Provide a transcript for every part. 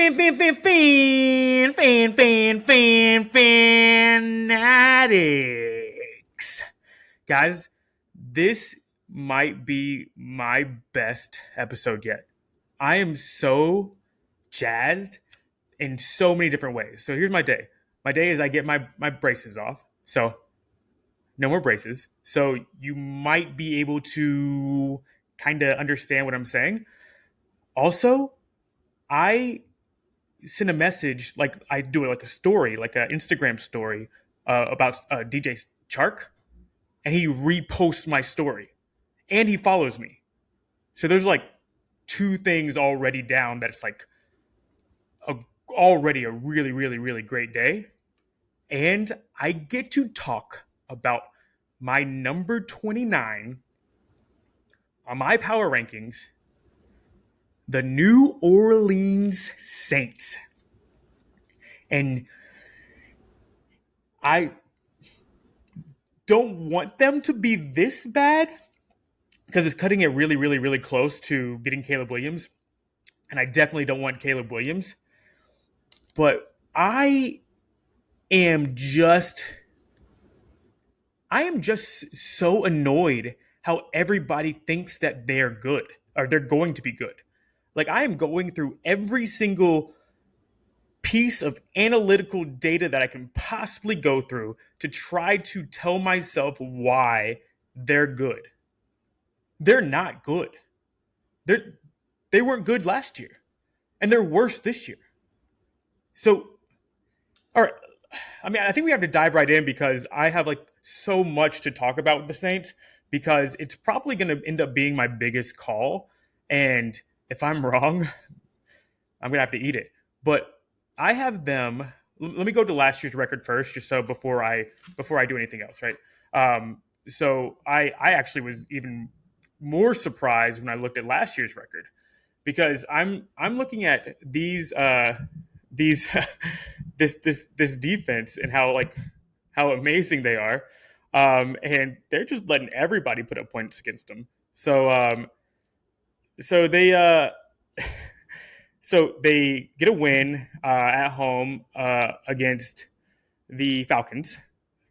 Fanatics. Guys, this might be my best episode yet. I am so jazzed in so many different ways. So here's my day. My day is I get my braces off. So no more braces. So you might be able to kind of understand what I'm saying. Also, I send a message like I do it like a story, like an Instagram story about DJ Chark, and he reposts my story and he follows me. So there's like two things already down that it's like a, already a really, really, really great day. And I get to talk about my number 29 on my power rankings, the New Orleans Saints. And I don't want them to be this bad because it's cutting it really, really, really close to getting Caleb Williams. And I definitely don't want Caleb Williams. But am just I am just so annoyed how everybody thinks that they're good or they're going to be good. Like I am going through every single piece of analytical data that I can possibly go through to try to tell myself why they're good. They're not good. They weren't good last year, and they're worse this year. So, all right. I mean, I think we have to dive right in because I have like so much to talk about with the Saints because it's probably going to end up being my biggest call. And if I'm wrong, I'm going to have to eat it. But I have them. Let me go to last year's record first, just so before I do anything else, right? So I actually was even more surprised when I looked at last year's record because I'm looking at these this defense and how amazing they are, and they're just letting everybody put up points against them. So they so they get a win at home against the Falcons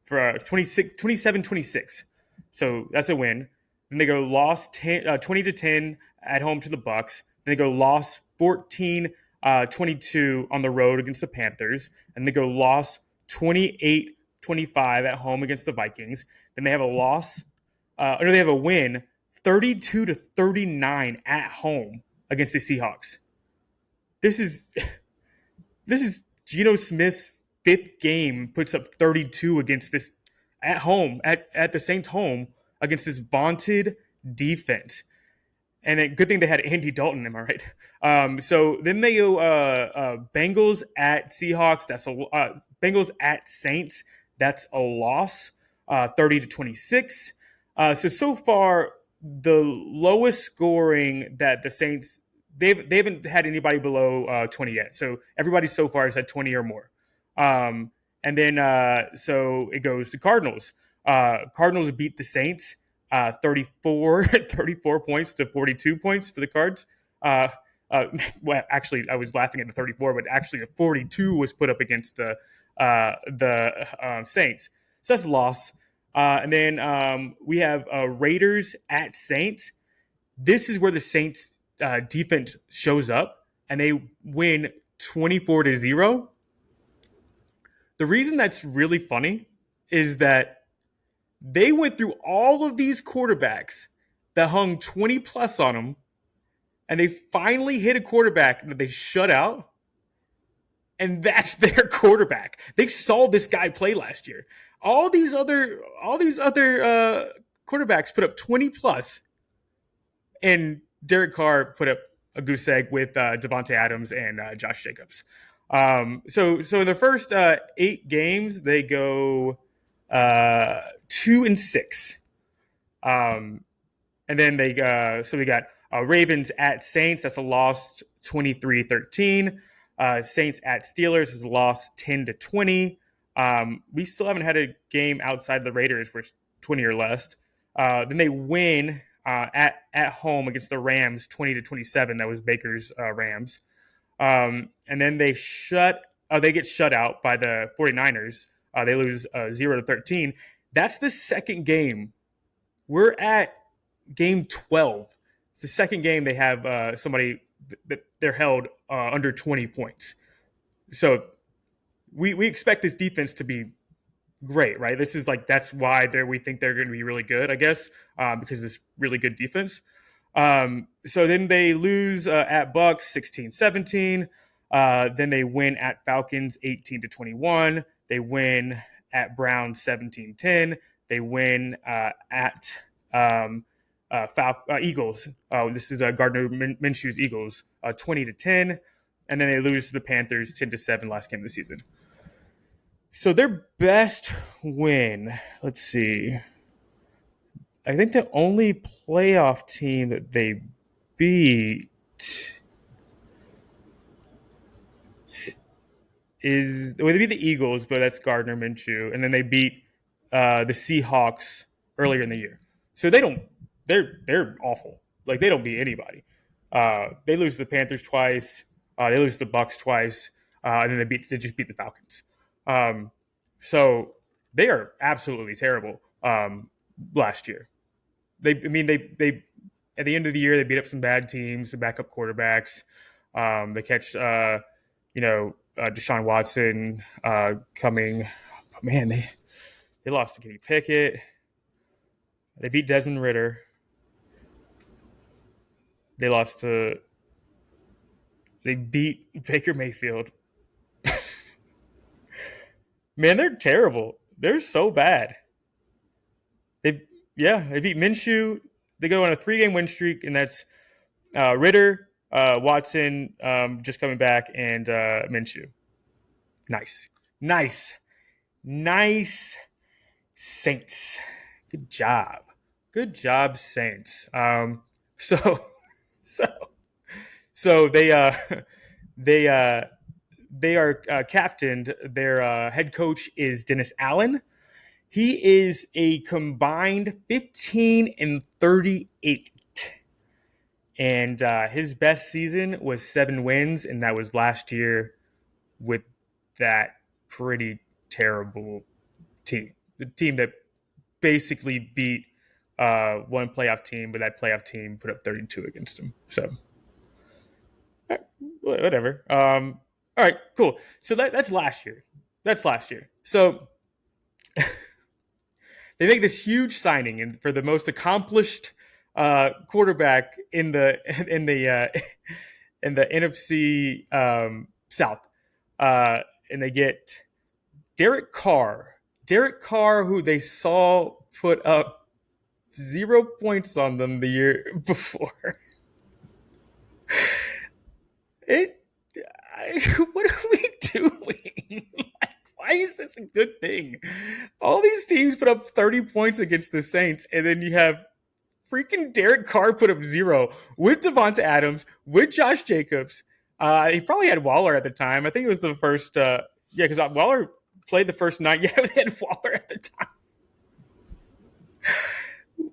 for 27-26. So that's a win. Then they go lost 20-10 at home to the Bucks. Then they go lost 14-22 on the road against the Panthers. And they go lost 28-25 at home against the Vikings. Then they have they have a win 32-39 at home against the Seahawks. This is Geno Smith's fifth game, puts up 32 against this at home, at the Saints' home against this vaunted defense. And then good thing they had Andy Dalton, am I right? So then they go Bengals at Seahawks. That's Bengals at Saints. That's a loss, 30-26. So far, the lowest scoring that the Saints they haven't had anybody below 20 yet. So everybody so far has had 20 or more. And then so it goes to Cardinals. Cardinals beat the Saints 34 points to 42 points for the Cards. Well, actually, I was laughing at the 34, but actually the 42 was put up against the Saints. So that's a loss. And then we have Raiders at Saints. This is where the Saints defense shows up, and they win 24-0. The reason that's really funny is that they went through all of these quarterbacks that hung 20 plus on them, and they finally hit a quarterback that they shut out, and that's their quarterback. They saw this guy play last year. All these other quarterbacks put up 20 plus, and Derek Carr put up a goose egg with Devontae Adams and Josh Jacobs. So in the first 8 games, they go 2-6. And then we got Ravens at Saints. That's a loss 23-13. Saints at Steelers is a loss 10-20. We still haven't had a game outside the Raiders for 20 or less. Then they win at home against the Rams 20-27. That was Baker's Rams. And then they get shut out by the 49ers. They lose 0-13. That's the second game. We're at game 12. It's the second game they have somebody that they're held under 20 points. So we expect this defense to be great, right? This is like that's why we think they're going to be really good, I guess, because this really good defense. So then they lose at Bucks 16-17. Then they win at Falcons 18-21. They win at Browns 17-10. They win at Eagles. This is Gardner Minshew's Eagles 20-10. And then they lose to the Panthers 10-7 last game of the season. So their best win, let's see. I think the only playoff team that they beat they beat the Eagles, but that's Gardner Minshew, and then they beat the Seahawks earlier in the year. So they're awful. Like they don't beat anybody. They lose to the Panthers twice. They lose to the Bucks twice, and then they just beat the Falcons. So they are absolutely terrible. Last year, they at the end of the year they beat up some bad teams, some backup quarterbacks. They catch Deshaun Watson coming. But man, they lost to Kenny Pickett. They beat Desmond Ritter. They beat Baker Mayfield. Man, they're terrible. They're so bad. They beat Minshew. They go on a 3-game win streak, and that's Ritter, Watson just coming back, and Minshew. Nice. Saints. Good job, Saints. So they are captained. Their head coach is Dennis Allen. He is a combined 15-38. And his best season was 7 wins, and that was last year with that pretty terrible team. The team that basically beat one playoff team, but that playoff team put up 32 against them. So, whatever. All right, cool. So that's last year. So they make this huge signing for the most accomplished quarterback in the NFC South, and they get Derek Carr. Who they saw put up 0 points on them the year before. What are we doing? Why is this a good thing? All these teams put up 30 points against the Saints, and then you have freaking Derek Carr put up 0 with Devonta Adams, with Josh Jacobs. He probably had Waller at the time. I think it was the first, because Waller played the first 9. Yeah, they had Waller at the time.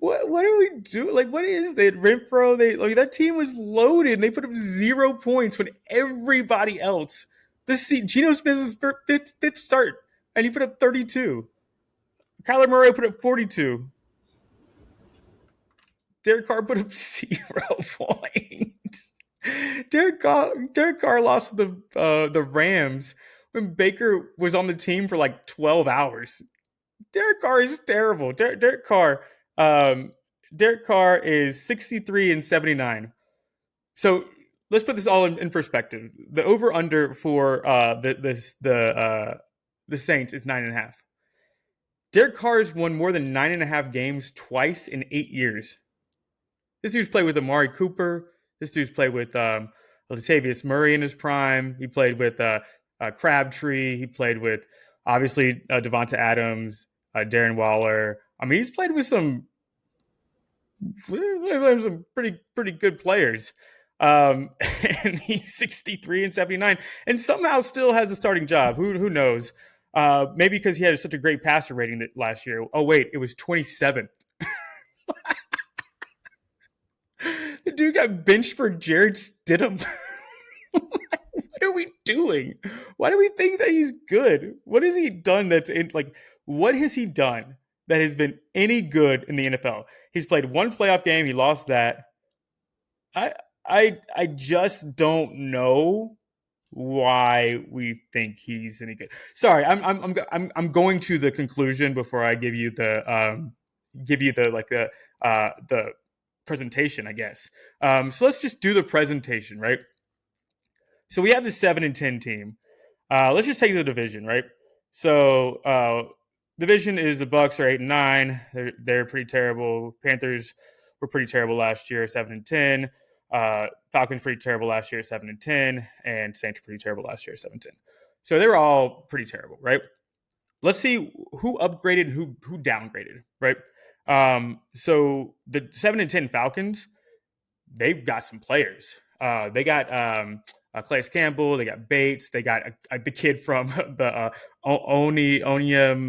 What do we do? Like, what is that? Renfro, that team was loaded, and they put up 0 points when everybody else. Geno Smith was fifth start, and he put up 32. Kyler Murray put up 42. Derek Carr put up 0 points. Derek Carr lost to the Rams when Baker was on the team for like 12 hours. Derek Carr is terrible. Derek Carr is 63-79. So let's put this all in perspective. The over/under for the Saints is 9.5. Derek Carr has won more than 9.5 games twice in 8 years. This dude's played with Amari Cooper. This dude's played with Latavius Murray in his prime. He played with Crabtree. He played with, obviously, Devonta Adams, Darren Waller. I mean, he's played with some pretty good players. And he's 63-79, and somehow still has a starting job. Who knows? Maybe because he had such a great passer rating last year. Oh wait, it was 27th. The dude got benched for Jared Stidham. we doing? Why do we think that he's good? What has he done that's in like what has he done that has been any good in the NFL? He's played one playoff game, he lost that. I I just don't know why we think he's any good. Sorry, I'm going to the conclusion before I give you the presentation, I guess. So let's just do the presentation, right? So we have the 7-10 team. Let's just take the division, right? So division is the Bucks are 8-9. They're pretty terrible. Panthers were pretty terrible last year, 7-10. Falcons pretty terrible last year, 7-10, and Saints pretty terrible last year, 7-10. So they were all pretty terrible, right? Let's see who upgraded, who downgraded, right? So the 7-10 Falcons, they've got some players. They got Calais Campbell. They got Bates. They got the kid from the Onyemata.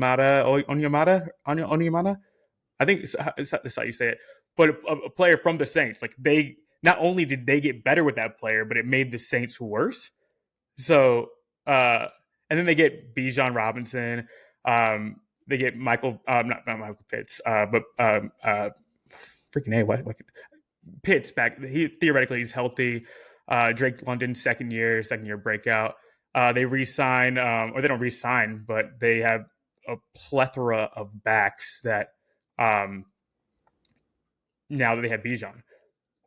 I think that's how you say it. But a player from the Saints. Like they not only did they get better with that player, but it made the Saints worse. So and then they get Bijan Robinson. They get Michael, not Michael Pitts, but freaking A. What Pitts back. He theoretically he's healthy. Drake London second year breakout. They re-sign, or they don't re-sign, but they have a plethora of backs that now that they have Bijan.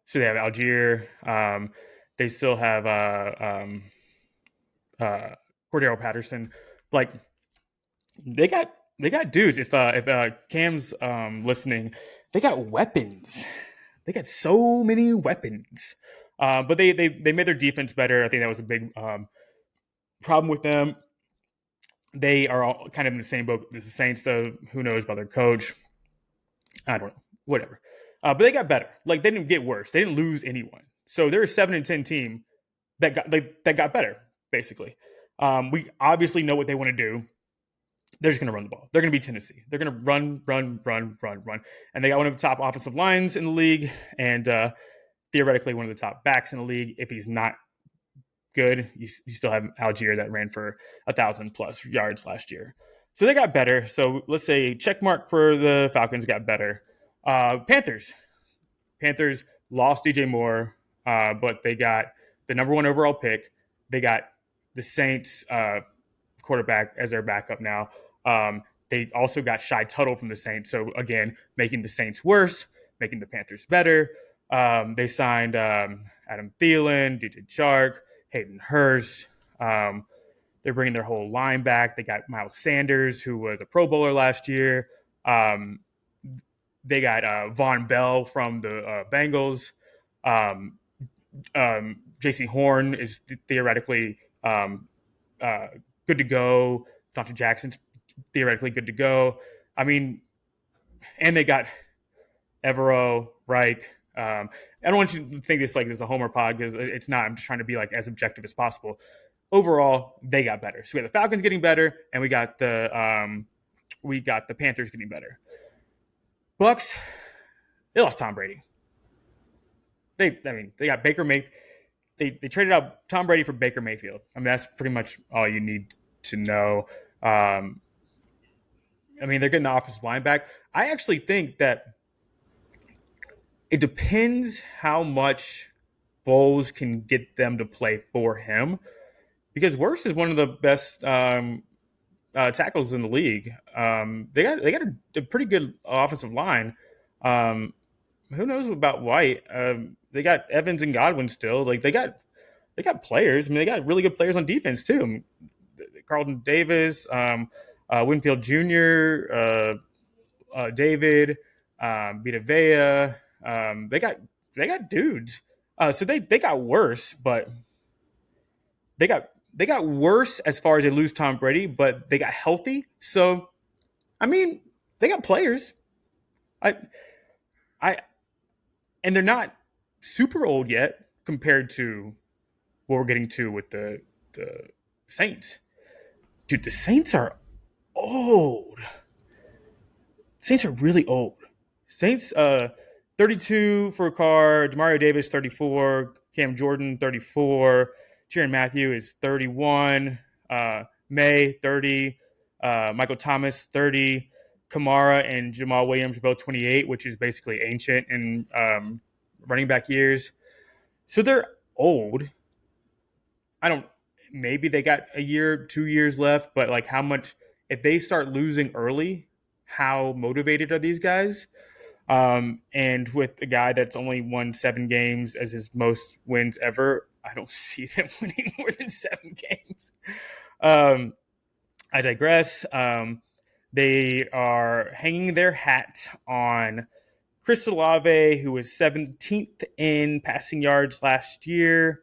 So they have Algier. They still have Cordero Patterson. Like they got dudes. If Cam's listening, they got weapons. They got so many weapons. But they made their defense better. I think that was a big problem with them. They are all kind of in the same boat as the Saints, though. Who knows about their coach? I don't know. Whatever. But they got better. Like they didn't get worse. They didn't lose anyone. So they're a 7-10 team that got better. Basically, we obviously know what they want to do. They're just going to run the ball. They're going to be Tennessee. They're going to run, and they got one of the top offensive lines in the league, and theoretically one of the top backs in the league. If he's not good, you still have Algier that ran for 1,000+ yards last year. So they got better. So let's say check mark for the Falcons got better. Panthers lost DJ Moore, but they got the number 1 overall pick. They got the Saints quarterback as their backup now. They also got Shy Tuttle from the Saints. So again, making the Saints worse, making the Panthers better. They signed Adam Thielen, DJ Chark, Hayden Hurst. They're bringing their whole line back. They got Miles Sanders, who was a Pro Bowler last year. They got Von Bell from the Bengals. J.C. Horn is theoretically good to go. Dante Jackson's theoretically good to go. I mean, and they got Evero, Reich. I don't want you to think this like this is a homer pod because it's not. I'm just trying to be like as objective as possible. Overall, they got better. So we got the Falcons getting better, and we got the Panthers getting better. Bucks, they lost Tom Brady. They got Baker Mayfield. They traded out Tom Brady for Baker Mayfield. I mean, that's pretty much all you need to know. I mean, they're getting the offensive line back. I actually think that it depends how much Bowles can get them to play for him, because Wirfs is one of the best tackles in the league. They got a pretty good offensive line. Who knows about White? They got Evans and Godwin still. Like they got players. I mean, they got really good players on defense too. Carlton Davis, Winfield Jr., David, Vita Vea. They got dudes. So they got worse, but they got worse as far as they lose Tom Brady, but they got healthy. So I mean, they got players. And they're not super old yet compared to what we're getting to with the Saints. Dude, the Saints are old. Saints are really old. Saints, 32 for Carr, Demario Davis, 34, Cam Jordan, 34, Tyrann Mathieu is 31. May 30. Michael Thomas 30. Kamara and Jamal Williams are both 28, which is basically ancient in running back years. So they're old. I don't. Maybe they got a year, 2 years left, but like how much? If they start losing early, how motivated are these guys? And with a guy that's only won 7 games as his most wins ever, I don't see them winning more than 7 games. Um, I digress. They are hanging their hat on Chris Olave, who was 17th in passing yards last year.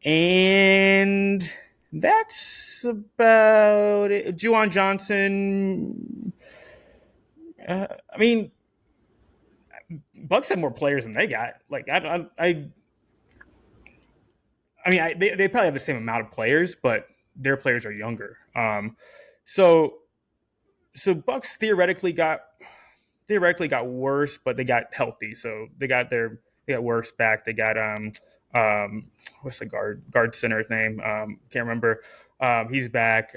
And that's about it. Juwan Johnson. I mean, Bucks have more players than they got. Like they probably have the same amount of players, but their players are younger. So Bucks theoretically got worse, but they got healthy. So they got worse back. They got what's the guard center's name? Can't remember. He's back.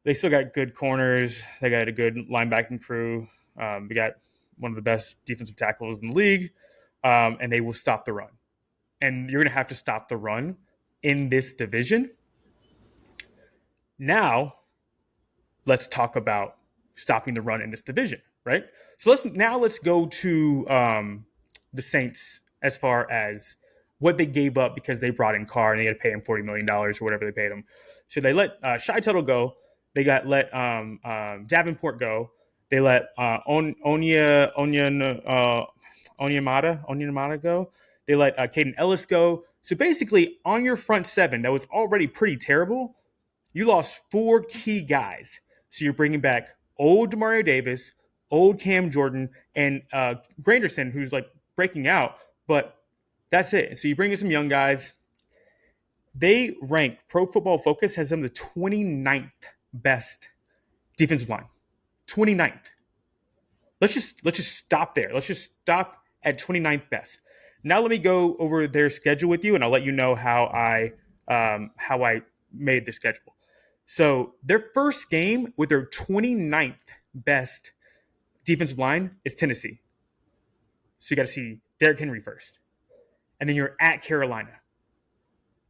They still got good corners. They got a good linebacking crew. They got one of the best defensive tackles in the league, and they will stop the run. And you're going to have to stop the run in this division. Now, let's talk about stopping the run in this division, right? So let's go to the Saints as far as what they gave up because they brought in Carr and they had to pay him $40 million or whatever they paid him. So they let Shy Tuttle go. They let Davenport go. They let Onyemata go. They let Caden Ellis go. So basically, on your front seven that was already pretty terrible, you lost 4 key guys. So you're bringing back old Demario Davis, old Cam Jordan, and Granderson, who's like breaking out. But that's it. So you bring in some young guys. They rank Pro Football Focus has them the 29th best defensive line. 29th. Let's just stop there. Let's just stop at 29th best. Now let me go over their schedule with you, and I'll let you know how I made the schedule. So their first game with their 29th best defensive line is Tennessee. So you got to see Derrick Henry first. And then you're at Carolina.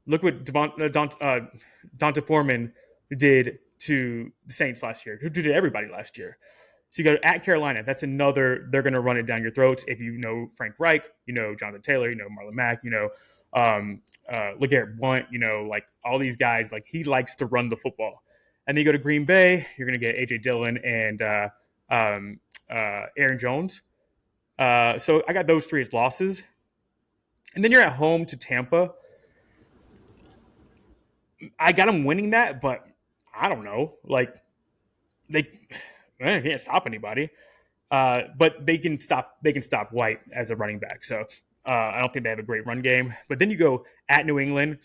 Look what Donta Foreman did to the Saints last year, who did everybody last year. So you go at Carolina. That's another, they're going to run it down your throats. If you know Frank Reich, you know Jonathan Taylor, you know Marlon Mack, you know LeGarrette Blount, you know, like all these guys, like he likes to run the football. And then you go to Green Bay, you're going to get A.J. Dillon and Aaron Jones. So I got those 3 as losses. And then you're at home to Tampa. I got them winning that, but I don't know. Like they can't stop anybody. But they can stop White as a running back. So I don't think they have a great run game. But then you go at New England,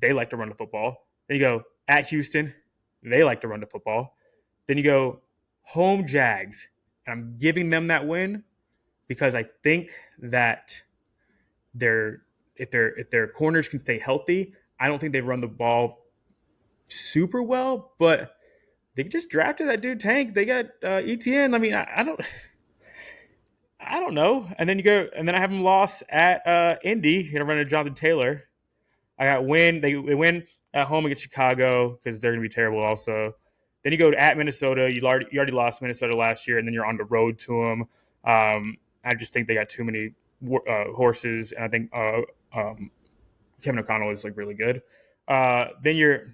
they like to run the football. Then you go at Houston, they like to run the football. Then you go home Jags, and I'm giving them that win because I think that if their corners can stay healthy, I don't think they run the ball super well, but they just drafted that dude Tank. They got ETN. I mean, I don't know. And then I have them lost at Indy. You're gonna run into Jonathan Taylor. I got win. They win at home against Chicago because they're gonna be terrible also. Then you go at Minnesota. You already lost Minnesota last year, and then you're on the road to them. I just think they got too many horses, and I think Kevin O'Connell is like really good. Then you're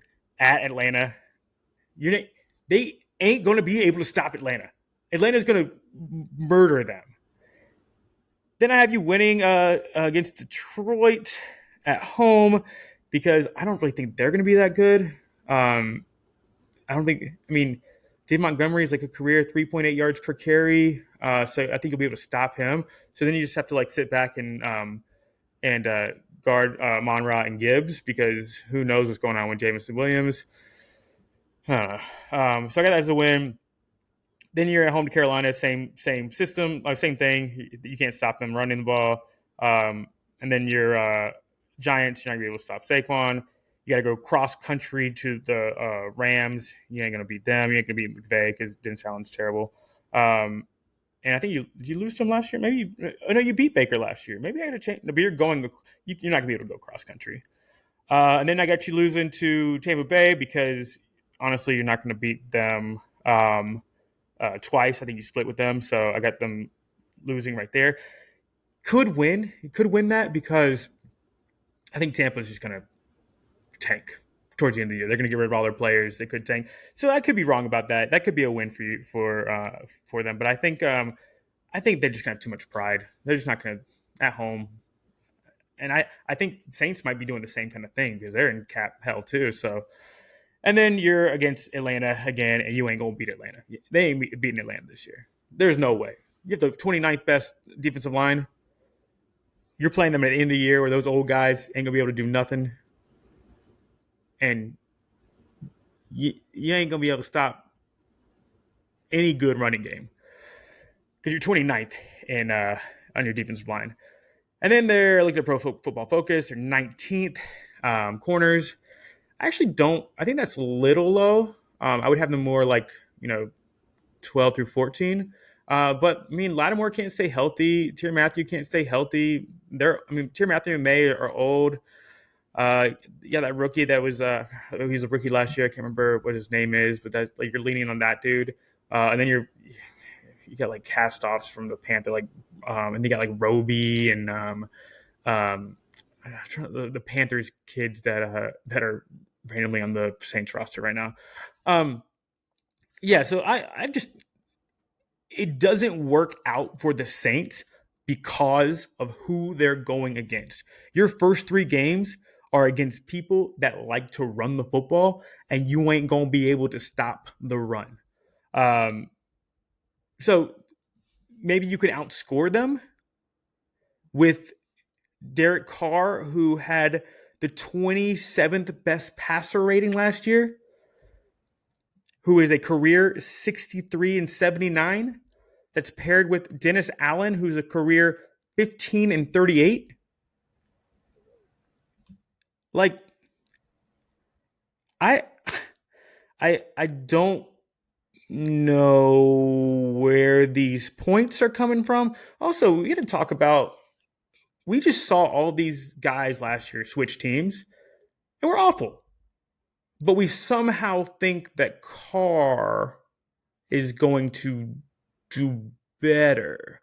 at Atlanta. They ain't going to be able to stop Atlanta. Atlanta's going to murder them. Then I have you winning against Detroit at home because I don't really think they're going to be that good. I mean, Dave Montgomery is like a career 3.8 yards per carry. So I think you'll be able to stop him. So then you just have to like sit back and guard Monra and Gibbs because who knows what's going on with Jameson Williams. So I got that as a win. Then you're at home to Carolina, same system, same thing. You can't stop them running the ball. And then you're Giants, you're not going to be able to stop Saquon. You got to go cross country to the Rams. You ain't going to beat them. You ain't going to beat McVay because Dennis Allen's terrible. And I think did you lose to him last year? Maybe I know you beat Baker last year. Maybe I got to change. But you're going. You're not going to be able to go cross country. And then I got you losing to Tampa Bay because honestly, you're not going to beat them twice. I think you split with them, so I got them losing right there. Could win that because I think Tampa's just going to tank towards the end of the year. They're going to get rid of all their players. They could tank. So I could be wrong about that. That could be a win for you for them. But I think they're just going to have too much pride. They're just not going to at home. And I think Saints might be doing the same kind of thing because they're in cap hell too. So, and then you're against Atlanta again, and you ain't going to beat Atlanta. They ain't beating Atlanta this year. There's no way. You have the 29th best defensive line. You're playing them at the end of the year where those old guys ain't going to be able to do nothing. And you ain't going to be able to stop any good running game because you're 29th on your defensive line. And then they're looking at Pro Football Focus. They're 19th. Corners. I think that's a little low. I would have them more like, 12 through 14. But I mean, Lattimore can't stay healthy. Tyrann Mathieu can't stay healthy. Tyrann Mathieu and May are old. That rookie that was he was a rookie last year. I can't remember what his name is, but that's like you're leaning on that dude. And then you got like cast-offs from the Panther, and you got like Roby and the Panthers kids that are randomly on the Saints roster right now. So I just it doesn't work out for the Saints because of who they're going against. Your first 3 games are against people that like to run the football, and you ain't gonna be able to stop the run. So maybe you can outscore them with Derek Carr, who had the 27th best passer rating last year, who is a career 63 and 79. That's paired with Dennis Allen, who's a career 15 and 38. Like, I don't know where these points are coming from. Also, we got to talk about, we just saw all these guys last year switch teams, and we're awful. But we somehow think that Carr is going to do better.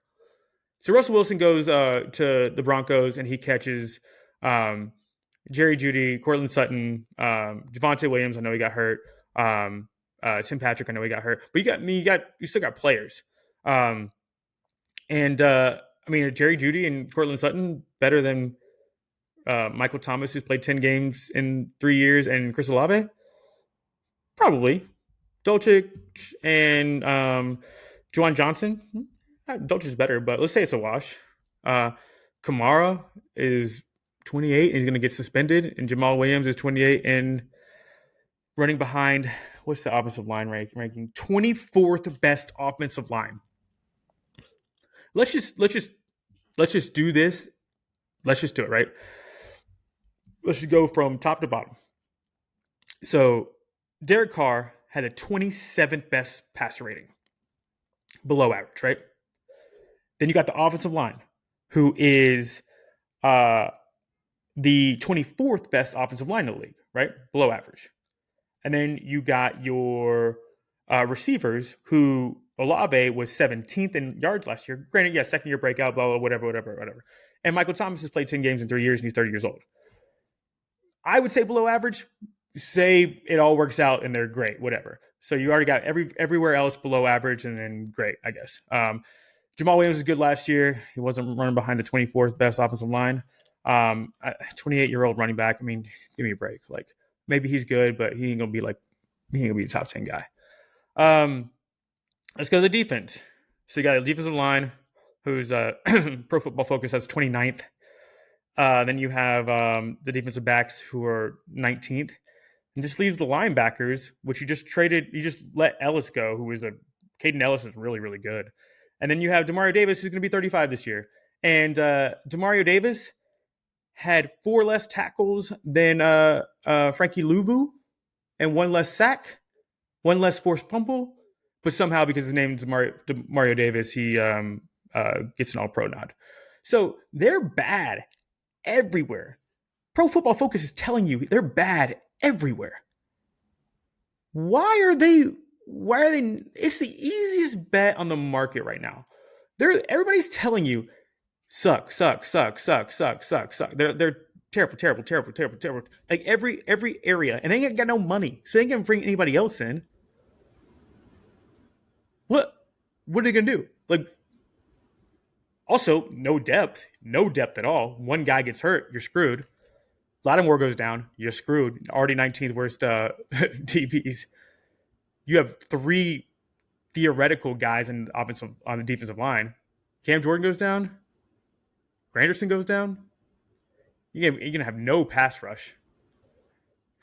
So Russell Wilson goes to the Broncos, and he catches Jerry Jeudy, Cortland Sutton, Javonte Williams. I know he got hurt. Tim Patrick. I know he got hurt. But you still got players. Jerry Jeudy and Cortland Sutton better than Michael Thomas, who's played 10 games in 3 years, and Chris Olave? Probably. Dolchich and Juwan Johnson? Dolchich is better, but let's say it's a wash. Kamara is 28 and he's going to get suspended, and Jamal Williams is 28 and running behind, what's the offensive line ranking? 24th best offensive line. Let's just do this. Let's just do it, right? Let's just go from top to bottom. So Derek Carr had a 27th best passer rating. Below average, right? Then you got the offensive line, who is the 24th best offensive line in the league, right? Below average. And then you got your receivers, who Olave was 17th in yards last year. Granted, second year breakout, blah, blah, whatever. And Michael Thomas has played 10 games in 3 years, and he's 30 years old. I would say below average. Say it all works out and they're great, whatever. So you already got everywhere else below average, and then great, I guess. Jamal Williams was good last year. He wasn't running behind the 24th best offensive line. 28-year-old running back. I mean, give me a break. Like, maybe he's good, but he ain't gonna be a top 10 guy. Let's go to the defense. So you got a defensive line who's Pro Football Focus has 29th. Then you have the defensive backs who are 19th. And just leaves the linebackers, which you just let Ellis go, Caden Ellis is really, really good. And then you have Demario Davis, who's going to be 35 this year. And Demario Davis had 4 less tackles than Frankie Louvu and 1 less sack, 1 less forced fumble, but somehow because his name's Mario Davis, he gets an All-Pro nod. So they're bad everywhere. Pro Football Focus is telling you they're bad everywhere. Why are they? Why are they? It's the easiest bet on the market right now. Everybody's telling you suck, suck, suck, suck, suck, suck, suck. They're terrible, terrible, terrible, terrible, terrible. Like every area, and they ain't got no money, so they ain't gonna bring anybody else in. What? What are they gonna do? Like, also no depth at all. One guy gets hurt, you're screwed. Lattimore goes down, you're screwed. Already 19th worst DBs. You have 3 theoretical guys on the defensive line. Cam Jordan goes down. Granderson goes down. You're gonna have no pass rush.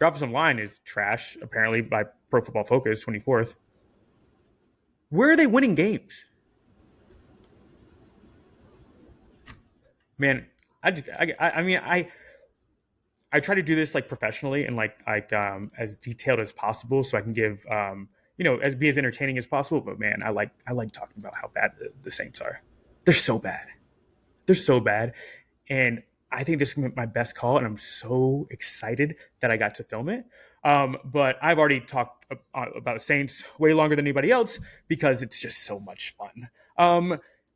Your offensive line is trash, apparently by Pro Football Focus, 24th. Where are they winning games? Man, I try to do this like professionally and like as detailed as possible, so I can give be as entertaining as possible. But man, I like talking about how bad the Saints are. They're so bad. They're so bad, and I think this is my best call, and I'm so excited that I got to film it. But I've already talked about Saints way longer than anybody else because it's just so much fun.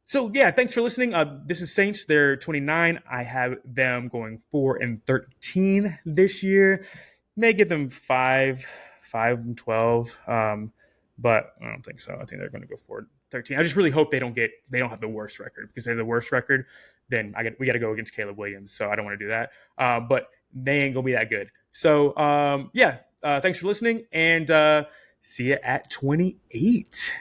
So yeah, thanks for listening. This is Saints. They're 29. I have them going 4-13 this year. May give them 5-12. But I don't think so. I think they're going to go 4-13. I just really hope they don't have the worst record, because they're the worst record. Then we got to go against Caleb Williams. So I don't want to do that. But they ain't gonna be that good. So thanks for listening, and see you at 28.